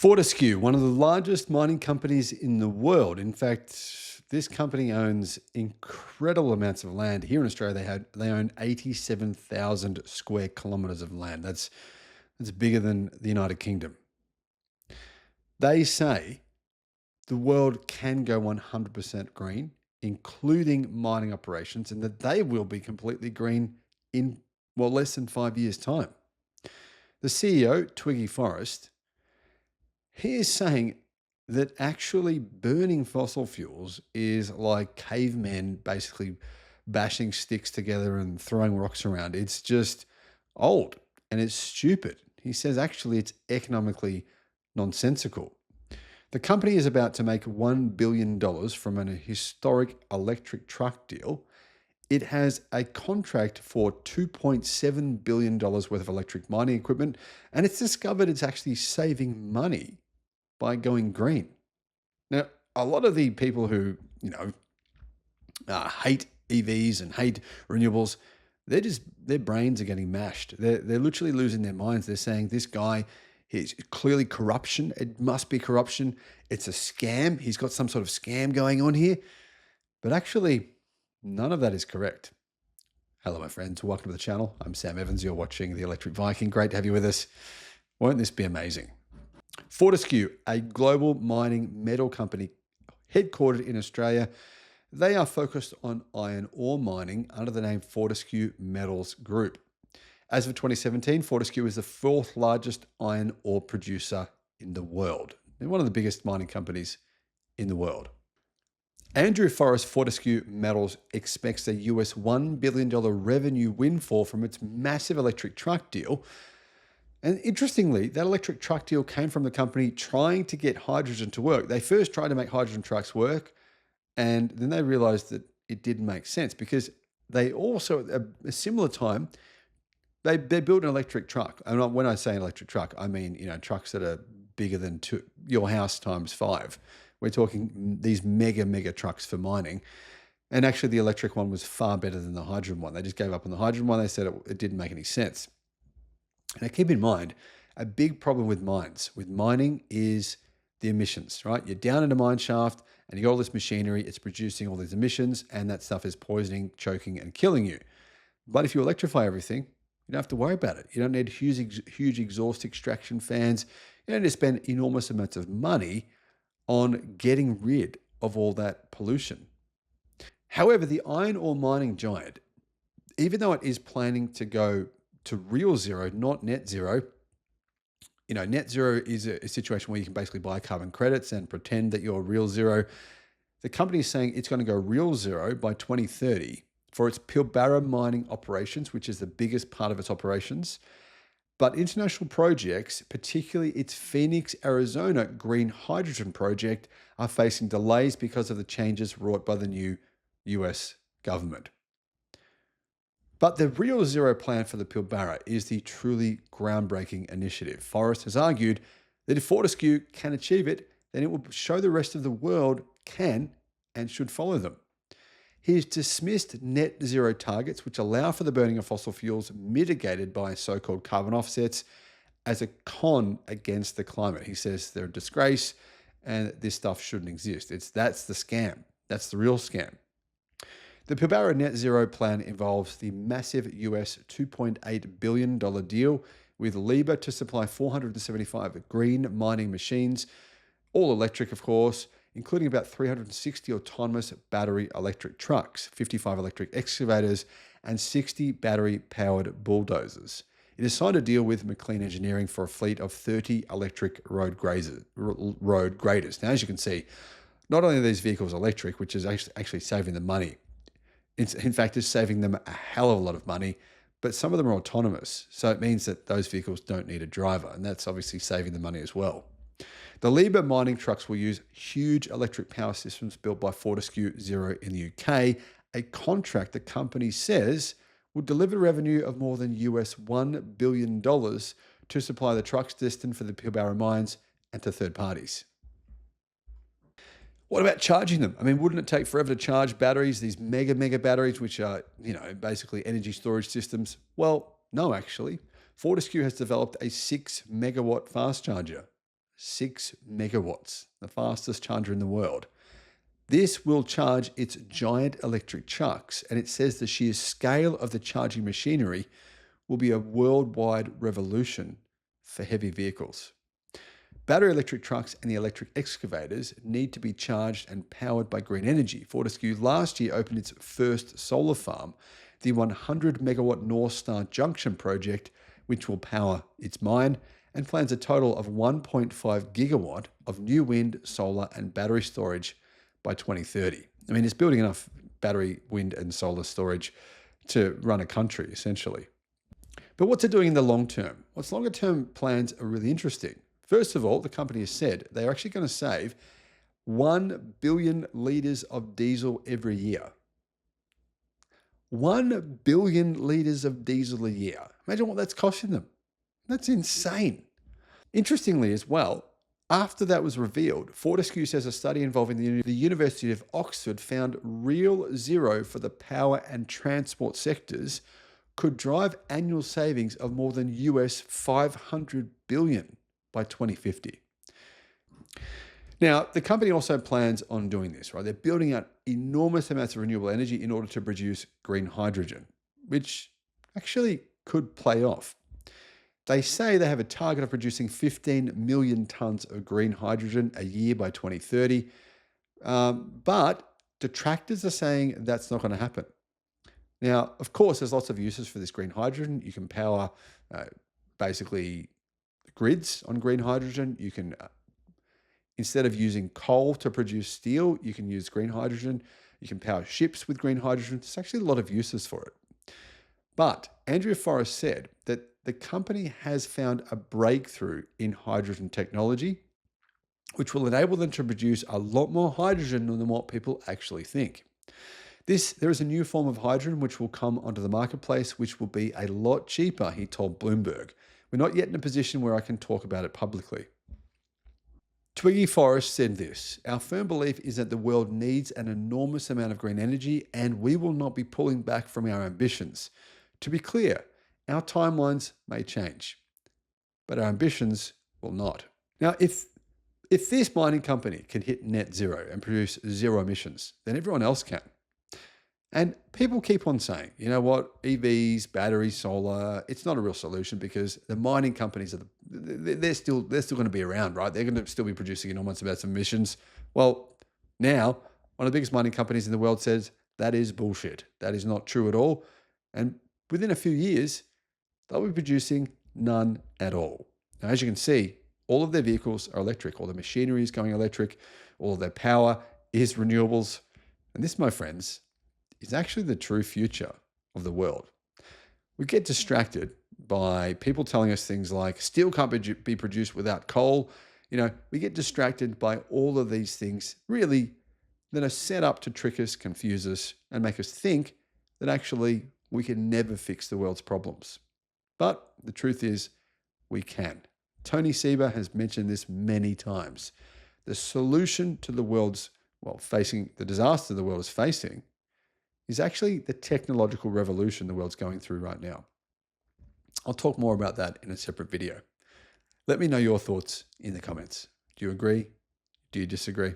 Fortescue, one of the largest mining companies in the world. In fact, this company owns incredible amounts of land. Here in Australia, they own 87,000 square kilometers of land. That's bigger than the United Kingdom. They say the world can go 100% green, including mining operations, and that they will be completely green in, well, less than 5 years' time. The CEO, Twiggy Forrest, he is saying that actually burning fossil fuels is like cavemen basically bashing sticks together and throwing rocks around. It's just old and it's stupid. He says actually it's economically nonsensical. The company is about to make $1 billion from an historic electric truck deal. It has a contract for $2.7 billion worth of electric mining equipment, and it's discovered it's actually saving money by going green. Now, a lot of the people who, hate EVs and hate renewables, their brains are getting mashed. They're literally losing their minds. They're saying this guy, he's clearly corruption. It must be corruption. It's a scam. He's got some sort of scam going on here. But actually, none of that is correct. Hello, my friends. Welcome to the channel. I'm Sam Evans. You're watching the Electric Viking. Great to have you with us. Won't this be amazing? Fortescue, a global mining metal company headquartered in Australia, they are focused on iron ore mining under the name Fortescue Metals Group. As of 2017, Fortescue is the fourth largest iron ore producer in the world. They're one of the biggest mining companies in the world. Andrew Forrest Fortescue Metals expects a US $1 billion revenue windfall from its massive electric truck deal. And interestingly, that electric truck deal came from the company trying to get hydrogen to work. They first tried to make hydrogen trucks work, and then they realized that it didn't make sense because they also, at a similar time, they built an electric truck. And when I say an electric truck, I mean, trucks that are bigger than your house times 5. We're talking these mega trucks for mining. And actually, the electric one was far better than the hydrogen one. They just gave up on the hydrogen one. They said it didn't make any sense. Now, keep in mind, a big problem with mining is the emissions, right? You're down in a mine shaft and you got all this machinery, it's producing all these emissions, and that stuff is poisoning, choking, and killing you. But if you electrify everything, you don't have to worry about it. You don't need huge exhaust extraction fans. You don't need to spend enormous amounts of money on getting rid of all that pollution. However, the iron ore mining giant, even though it is planning to go to real zero, not net zero. Net zero is a situation where you can basically buy carbon credits and pretend that you're real zero. The company is saying it's going to go real zero by 2030 for its Pilbara mining operations, which is the biggest part of its operations. But international projects, particularly its Phoenix, Arizona green hydrogen project, are facing delays because of the changes wrought by the new US government. But the real zero plan for the Pilbara is the truly groundbreaking initiative. Forrest has argued that if Fortescue can achieve it, then it will show the rest of the world can and should follow them. He has dismissed net zero targets, which allow for the burning of fossil fuels mitigated by so-called carbon offsets, as a con against the climate. He says they're a disgrace and this stuff shouldn't exist. That's the scam. That's the real scam. The Pilbara Net Zero plan involves the massive US $2.8 billion deal with Liebherr to supply 475 green mining machines, all electric, of course, including about 360 autonomous battery electric trucks, 55 electric excavators, and 60 battery-powered bulldozers. It has signed a deal with McLean Engineering for a fleet of 30 electric road graders. Now, as you can see, not only are these vehicles electric, which is actually saving them money, in fact, it's saving them a hell of a lot of money, but some of them are autonomous. So it means that those vehicles don't need a driver, and that's obviously saving the money as well. The Liebherr mining trucks will use huge electric power systems built by Fortescue Zero in the UK, a contract the company says will deliver revenue of more than US $1 billion to supply the trucks destined for the Pilbara mines and to third parties. What about charging them? I mean, wouldn't it take forever to charge batteries, these mega batteries, which are, basically energy storage systems? Well, no, actually. Fortescue has developed a 6 megawatt fast charger. 6 megawatts, the fastest charger in the world. This will charge its giant electric trucks, and it says the sheer scale of the charging machinery will be a worldwide revolution for heavy vehicles. Battery electric trucks and the electric excavators need to be charged and powered by green energy. Fortescue last year opened its first solar farm, the 100 megawatt North Star Junction project, which will power its mine, and plans a total of 1.5 gigawatt of new wind, solar, and battery storage by 2030. I mean, it's building enough battery, wind, and solar storage to run a country, essentially. But what's it doing in the long term? Well, its longer term plans are really interesting. First of all, the company has said they're actually going to save 1 billion litres of diesel every year. 1 billion litres of diesel a year. Imagine what that's costing them. That's insane. Interestingly as well, after that was revealed, Fortescue says a study involving the University of Oxford found real zero for the power and transport sectors could drive annual savings of more than US 500 billion by 2050. Now, the company also plans on doing this, right? They're building out enormous amounts of renewable energy in order to produce green hydrogen, which actually could play off. They say they have a target of producing 15 million tons of green hydrogen a year by 2030, but detractors are saying that's not going to happen. Now, of course, there's lots of uses for this green hydrogen. You can power basically grids on green hydrogen. You can, instead of using coal to produce steel, you can use green hydrogen. You can power ships with green hydrogen. There's actually a lot of uses for it. But Andrea Forrest said that the company has found a breakthrough in hydrogen technology, which will enable them to produce a lot more hydrogen than what people actually think. There is a new form of hydrogen which will come onto the marketplace, which will be a lot cheaper, he told Bloomberg. We're not yet in a position where I can talk about it publicly. Twiggy Forrest said this: "Our firm belief is that the world needs an enormous amount of green energy, and we will not be pulling back from our ambitions. To be clear, our timelines may change, but our ambitions will not." Now, if this mining company can hit net zero and produce zero emissions, then everyone else can. And people keep on saying, you know what, EVs, batteries, solar, it's not a real solution because the mining companies they're still going to be around, right? They're going to still be producing enormous amounts of emissions. Well, now one of the biggest mining companies in the world says that is bullshit. That is not true at all. And within a few years, they'll be producing none at all. Now, as you can see, all of their vehicles are electric. All the machinery is going electric. All of their power is renewables. And this, my friends, is actually the true future of the world. We get distracted by people telling us things like steel can't be produced without coal. You know, we get distracted by all of these things really that are set up to trick us, confuse us, and make us think that actually we can never fix the world's problems. But the truth is, we can. Tony Seba has mentioned this many times. The solution to the world's, facing the disaster the world is facing is actually the technological revolution the world's going through right now. I'll talk more about that in a separate video. Let me know your thoughts in the comments. Do you agree? Do you disagree?